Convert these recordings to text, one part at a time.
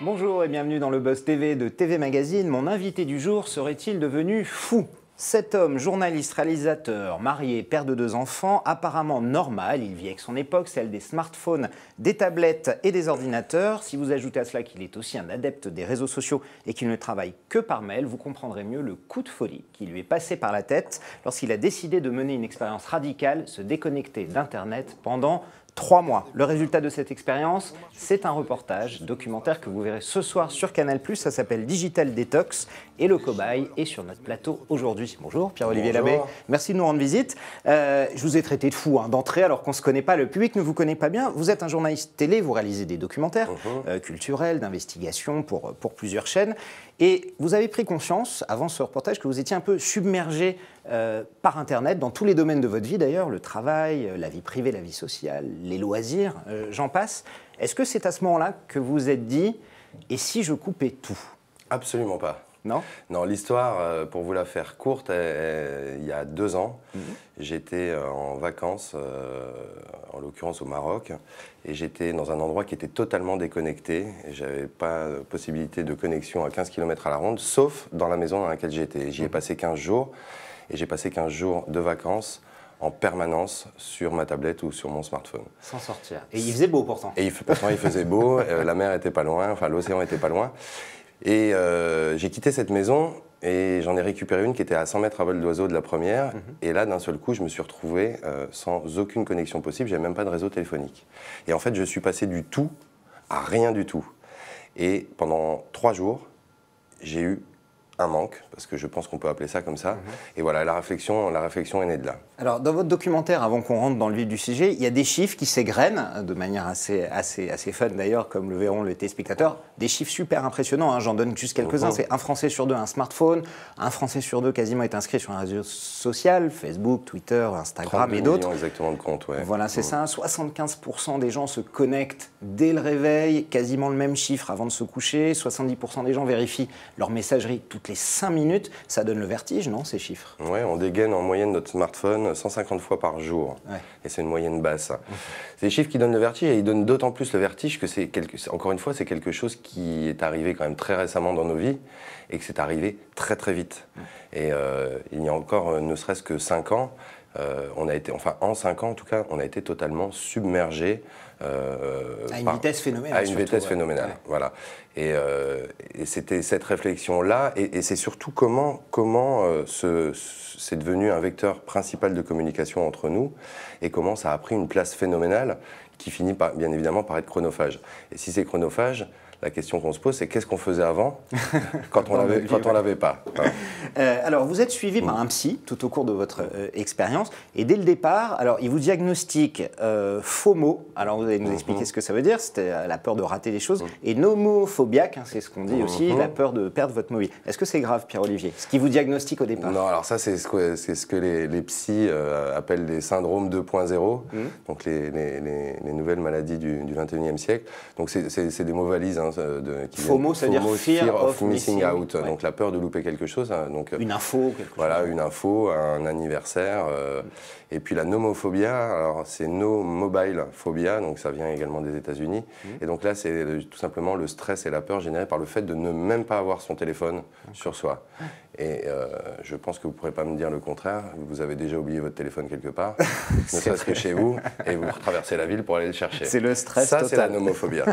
Bonjour et bienvenue dans le Buzz TV de TV Magazine. Mon invité du jour serait-il devenu fou? Cet homme, journaliste, réalisateur, marié, père de 2 enfants, apparemment normal, il vit avec son époque, celle des smartphones, des tablettes et des ordinateurs. Si vous ajoutez à cela qu'il est aussi un adepte des réseaux sociaux et qu'il ne travaille que par mail, vous comprendrez mieux le coup de folie qui lui est passé par la tête lorsqu'il a décidé de mener une expérience radicale, se déconnecter d'Internet pendant 3 mois. Le résultat de cette expérience, c'est un reportage documentaire que vous verrez ce soir sur Canal+. Ça s'appelle Digital Detox et le cobaye est sur notre plateau aujourd'hui. Bonjour Pierre-Olivier Labbé, merci de nous rendre visite. Je vous ai traité de fou d'entrée alors qu'on ne se connaît pas, le public ne vous connaît pas bien. Vous êtes un journaliste télé, vous réalisez des documentaires culturels, d'investigation pour plusieurs chaînes. Et vous avez pris conscience, avant ce reportage, que vous étiez un peu submergé par Internet, dans tous les domaines de votre vie d'ailleurs, le travail, la vie privée, la vie sociale, les loisirs, j'en passe. Est-ce que c'est à ce moment-là que vous vous êtes dit « et si je coupais tout » ? Absolument pas. Non ? Non, l'histoire, pour vous la faire courte, il y a 2 ans, j'étais en vacances, en l'occurrence au Maroc, et j'étais dans un endroit qui était totalement déconnecté. Je n'avais pas de possibilité de connexion à 15 km à la ronde, sauf dans la maison dans laquelle j'étais. J'y ai passé 15 jours, et j'ai passé 15 jours de vacances en permanence sur ma tablette ou sur mon smartphone. Sans sortir. Et il faisait beau pourtant. Et pourtant il faisait beau, la mer était pas loin, enfin l'océan était pas loin. Et j'ai quitté cette maison et j'en ai récupéré une qui était à 100 mètres à vol d'oiseau de la première. Et là, d'un seul coup, je me suis retrouvé sans aucune connexion possible. J'avais même pas de réseau téléphonique. Et en fait, je suis passé du tout à rien du tout. Et pendant 3 jours, j'ai eu un manque, parce que je pense qu'on peut appeler ça comme ça. Et voilà, la réflexion est née de là. Alors, dans votre documentaire, avant qu'on rentre dans le vif du sujet, il y a des chiffres qui s'égrènent, de manière assez fun d'ailleurs, comme le verront les téléspectateurs. Des chiffres super impressionnants, j'en donne juste quelques-uns. C'est 1 Français sur 2 a un smartphone, 1 Français sur 2 quasiment est inscrit sur un réseau social, Facebook, Twitter, Instagram et d'autres. Exactement de compte, ouais. Voilà, c'est ça. 75% des gens se connectent dès le réveil, quasiment le même chiffre avant de se coucher. 70% des gens vérifient leur messagerie toutes les 5 minutes. Ça donne le vertige, non, ces chiffres? Ouais, on dégaine en moyenne notre smartphone 150 fois par jour. Ouais. Et c'est une moyenne basse. C'est des chiffres qui donnent le vertige, et ils donnent d'autant plus le vertige que encore une fois, c'est quelque chose qui est arrivé quand même très récemment dans nos vies et que c'est arrivé très très vite. Et il y a encore ne serait-ce que 5 ans, en 5 ans en tout cas, on a été totalement submergé à une vitesse phénoménale. À une vitesse phénoménale, voilà. Et c'était cette réflexion-là, et c'est surtout comment c'est devenu un vecteur principal de communication entre nous, et comment ça a pris une place phénoménale qui finit par, bien évidemment par être chronophage. Et si c'est chronophage, la question qu'on se pose, c'est qu'est-ce qu'on faisait avant quand on l'avait pas. Alors, vous êtes suivi par un psy tout au cours de votre expérience. Et dès le départ, alors, il vous diagnostique FOMO. Alors, vous allez nous expliquer ce que ça veut dire. C'était la peur de rater les choses. Et nomophobiaque, c'est ce qu'on dit aussi, la peur de perdre votre mobile. Est-ce que c'est grave, Pierre-Olivier, ce qui vous diagnostique au départ? Non, alors ça, c'est ce que les psys appellent les syndromes 2.0, donc les nouvelles maladies du 21e siècle. Donc, c'est des mots valises. FOMO, c'est-à-dire Fear of Missing Out, donc la peur de louper quelque chose. Donc, une info, quelque chose. Voilà, une info, un anniversaire. Et puis la nomophobia, alors c'est no mobile phobia, donc ça vient également des États-Unis. Et donc là, c'est tout simplement le stress et la peur générés par le fait de ne même pas avoir son téléphone sur soi. Et je pense que vous ne pourrez pas me dire le contraire. Vous avez déjà oublié votre téléphone quelque part, ne serait-ce que chez vous, et vous traversez la ville pour aller le chercher. C'est le stress total. Ça, c'est la nomophobia.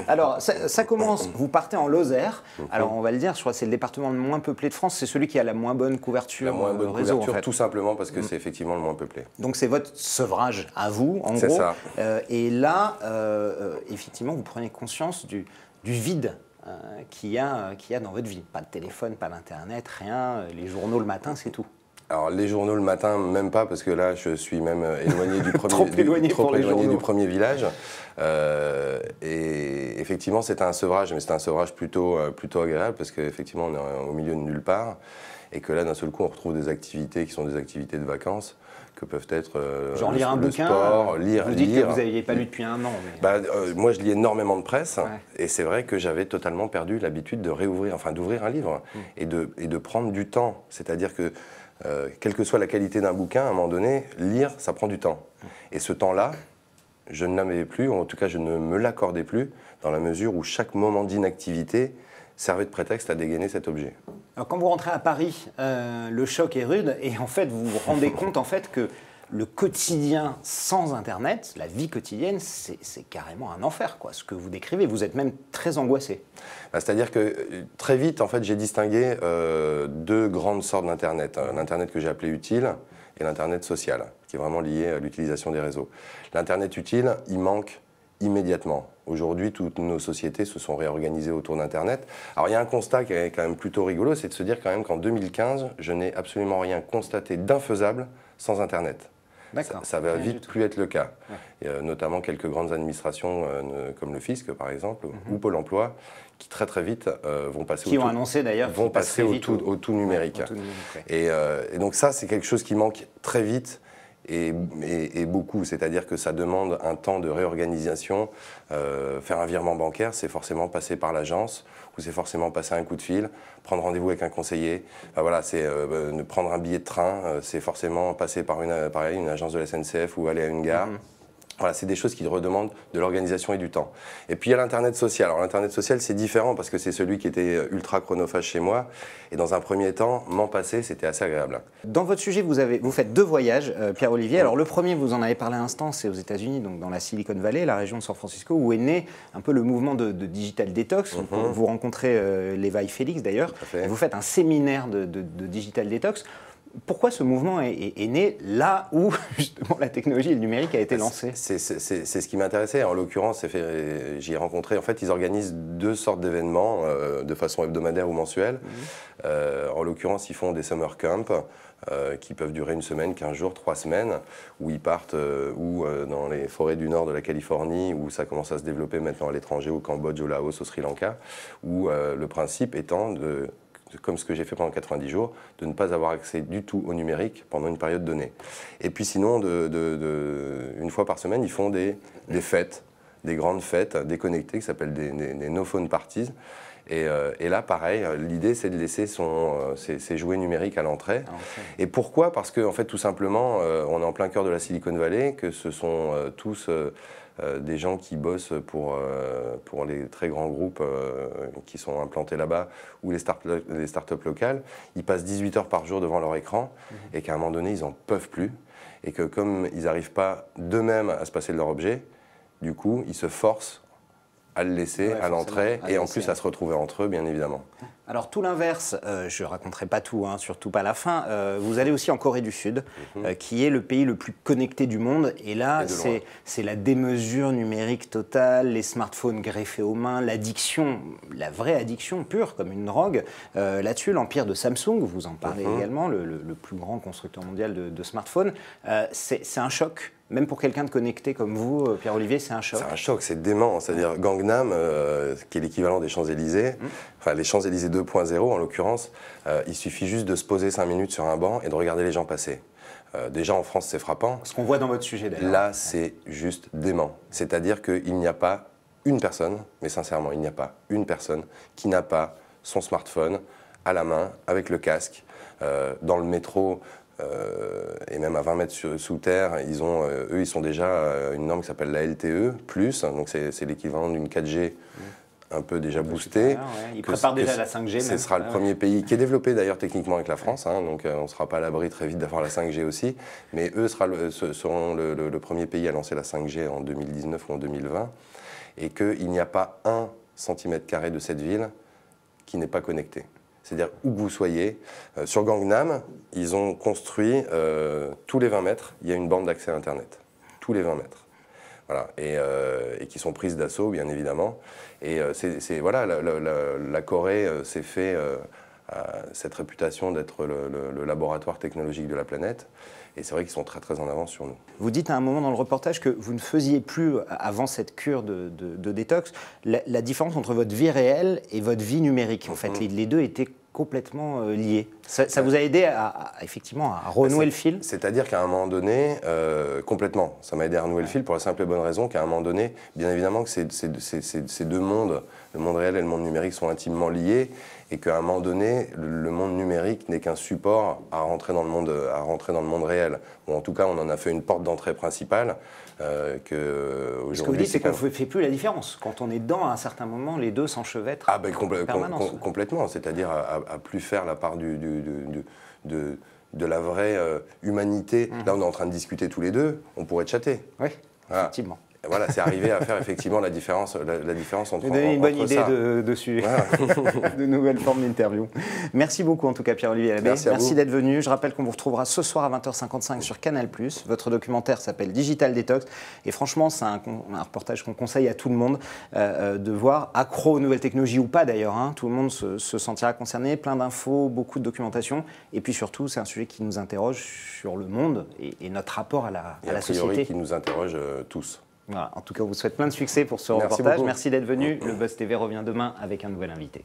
Alors, ça commence, vous partez en Lozère. Alors, on va le dire, je crois que c'est le département le moins peuplé de France. C'est celui qui a la moins bonne couverture réseau. La moins bonne couverture, en fait. Tout simplement parce que c'est effectivement le moins peuplé. Donc, c'est votre sevrage à vous, en gros. C'est ça. Et là, effectivement, vous prenez conscience du vide qu'il y a dans votre vie. Pas de téléphone, pas d'internet, rien. Les journaux le matin, c'est tout. Alors les journaux le matin, même pas, parce que là je suis même éloigné du premier, trop éloigné du premier village. Et effectivement c'était un sevrage, mais c'était un sevrage plutôt agréable, parce qu'effectivement on est au milieu de nulle part, et que là d'un seul coup on retrouve des activités qui sont des activités de vacances, que peuvent être genre lire un bouquin, sport, lire. Vous dites que vous n'aviez pas lu depuis un an. Mais... moi, je lis énormément de presse, et c'est vrai que j'avais totalement perdu l'habitude de d'ouvrir un livre et de prendre du temps. C'est-à-dire que quelle que soit la qualité d'un bouquin, à un moment donné, lire, ça prend du temps. Et ce temps-là, je ne l'avais plus, ou en tout cas je ne me l'accordais plus, dans la mesure où chaque moment d'inactivité servait de prétexte à dégainer cet objet. Alors quand vous rentrez à Paris, le choc est rude et en fait vous vous rendez compte en fait que le quotidien sans Internet, la vie quotidienne, c'est carrément un enfer, quoi, ce que vous décrivez. Vous êtes même très angoissé. C'est-à-dire que très vite, en fait, j'ai distingué deux grandes sortes d'Internet. L'Internet que j'ai appelé utile et l'Internet social, qui est vraiment lié à l'utilisation des réseaux. L'Internet utile, il manque immédiatement. Aujourd'hui, toutes nos sociétés se sont réorganisées autour d'Internet. Alors, il y a un constat qui est quand même plutôt rigolo, c'est de se dire quand même qu'en 2015, je n'ai absolument rien constaté d'infaisable sans Internet. Ça va vite plus être le cas. Ouais. Il y a notamment quelques grandes administrations comme le fisc, par exemple, ou Pôle emploi, qui très très vite vont passer qui ont annoncé d'ailleurs vont passer au tout numérique. Et donc ça, c'est quelque chose qui manque très vite. Et beaucoup, c'est-à-dire que ça demande un temps de réorganisation. Faire un virement bancaire, c'est forcément passer par l'agence, ou c'est forcément passer un coup de fil, prendre rendez-vous avec un conseiller. Voilà, c'est prendre un billet de train, c'est forcément passer par une agence de la SNCF ou aller à une gare. Voilà, c'est des choses qui redemandent de l'organisation et du temps. Et puis il y a l'Internet social. Alors l'Internet social, c'est différent parce que c'est celui qui était ultra chronophage chez moi. Et dans un premier temps, m'en passer, c'était assez agréable. Dans votre sujet, vous faites 2 voyages, Pierre-Olivier. Alors le premier, vous en avez parlé à l'instant, c'est aux États-Unis, donc dans la Silicon Valley, la région de San Francisco, où est né un peu le mouvement de digital detox. Vous rencontrez Levi Félix d'ailleurs, et vous faites un séminaire de digital detox. Pourquoi ce mouvement est né là où justement la technologie et le numérique a été lancé? C'est ce qui m'intéressait. En l'occurrence, j'y ai rencontré. En fait, ils organisent 2 sortes d'événements de façon hebdomadaire ou mensuelle. En l'occurrence, ils font des summer camps qui peuvent durer 1 semaine, 15 jours, 3 semaines, où ils partent dans les forêts du nord de la Californie, où ça commence à se développer maintenant à l'étranger, au Cambodge, au Laos, au Sri Lanka, où le principe étant comme ce que j'ai fait pendant 90 jours, de ne pas avoir accès du tout au numérique pendant une période donnée. Et puis sinon, une fois par semaine, ils font des fêtes, des grandes fêtes déconnectées qui s'appellent des no-phone parties. Et là, pareil, l'idée, c'est de laisser ses jouets numériques à l'entrée. Et pourquoi? Parce que, en fait, tout simplement, on est en plein cœur de la Silicon Valley, que ce sont tous des gens qui bossent pour les très grands groupes qui sont implantés là-bas ou les startups locales. Ils passent 18 heures par jour devant leur écran et qu'à un moment donné, ils n'en peuvent plus. Et que comme ils n'arrivent pas d'eux-mêmes à se passer de leur objet, du coup, ils se forcent à le laisser à l'entrée et en plus à se retrouver entre eux, bien évidemment. Alors tout l'inverse, je ne raconterai pas tout, hein, surtout pas la fin, vous allez aussi en Corée du Sud, qui est le pays le plus connecté du monde, et là c'est la démesure numérique totale, les smartphones greffés aux mains, l'addiction, la vraie addiction pure, comme une drogue. Là-dessus, l'empire de Samsung, vous en parlez également, le plus grand constructeur mondial de smartphones, c'est un choc. Même pour quelqu'un de connecté comme vous, Pierre-Olivier, c'est un choc. C'est un choc, c'est dément. C'est-à-dire Gangnam, qui est l'équivalent des Champs-Élysées, enfin les Champs-Élysées 2.0 en l'occurrence, il suffit juste de se poser 5 minutes sur un banc et de regarder les gens passer. Déjà en France, c'est frappant. Ce qu'on voit dans votre sujet d'ailleurs. Là, c'est juste dément. C'est-à-dire qu'il n'y a pas une personne, mais sincèrement, il n'y a pas une personne qui n'a pas son smartphone à la main, avec le casque, dans le métro. Et même à 20 mètres sous terre, eux, ils sont déjà une norme qui s'appelle la LTE+, donc c'est l'équivalent d'une 4G un peu déjà boostée. Ils préparent déjà la 5G. Ce sera le premier pays qui est développé d'ailleurs techniquement avec la France, donc on ne sera pas à l'abri très vite d'avoir la 5G aussi, mais eux seront le premier pays à lancer la 5G en 2019 ou en 2020, et qu'il n'y a pas 1 cm² de cette ville qui n'est pas connecté. C'est-à-dire où que vous soyez. Sur Gangnam, ils ont construit tous les 20 mètres, il y a une bande d'accès à Internet. Tous les 20 mètres. Voilà. Et qui sont prises d'assaut, bien évidemment. Et voilà, la Corée s'est fait cette réputation d'être le laboratoire technologique de la planète. Et c'est vrai qu'ils sont très très en avance sur nous. Vous dites à un moment dans le reportage que vous ne faisiez plus, avant cette cure de détox, la différence entre votre vie réelle et votre vie numérique. En fait, les deux étaient complètement liés. Ça vous a aidé effectivement à renouer le fil? C'est-à-dire qu'à un moment donné, complètement, ça m'a aidé à renouer le fil pour la simple et bonne raison qu'à un moment donné, bien évidemment que ces deux mondes, le monde réel et le monde numérique, sont intimement liés. et qu'à un moment donné, le monde numérique n'est qu'un support à rentrer dans le monde réel. Ou en tout cas, on en a fait une porte d'entrée principale. Ce que vous dites, c'est qu'on ne fait plus la différence. Quand on est dedans, à un certain moment, les deux s'enchevêtrent en permanence. Complètement, c'est-à-dire à plus faire la part de la vraie humanité. Là, on est en train de discuter tous les deux, on pourrait chatter. Oui, effectivement. Voilà, c'est arrivé à faire effectivement la différence entre vous avez une bonne idée dessus, voilà. De nouvelles formes d'interview. Merci beaucoup en tout cas Pierre-Olivier Labbé. Merci d'être venu. Je rappelle qu'on vous retrouvera ce soir à 20h55 sur Canal+. Votre documentaire s'appelle Digital Detox et franchement c'est un reportage qu'on conseille à tout le monde de voir, accro aux nouvelles technologies ou pas d'ailleurs. Hein. Tout le monde se sentira concerné, plein d'infos, beaucoup de documentation et puis surtout c'est un sujet qui nous interroge sur le monde et notre rapport à la société. Qui nous interroge tous. Voilà. En tout cas, on vous souhaite plein de succès pour ce reportage. Merci d'être venu. Le Buzz TV revient demain avec un nouvel invité.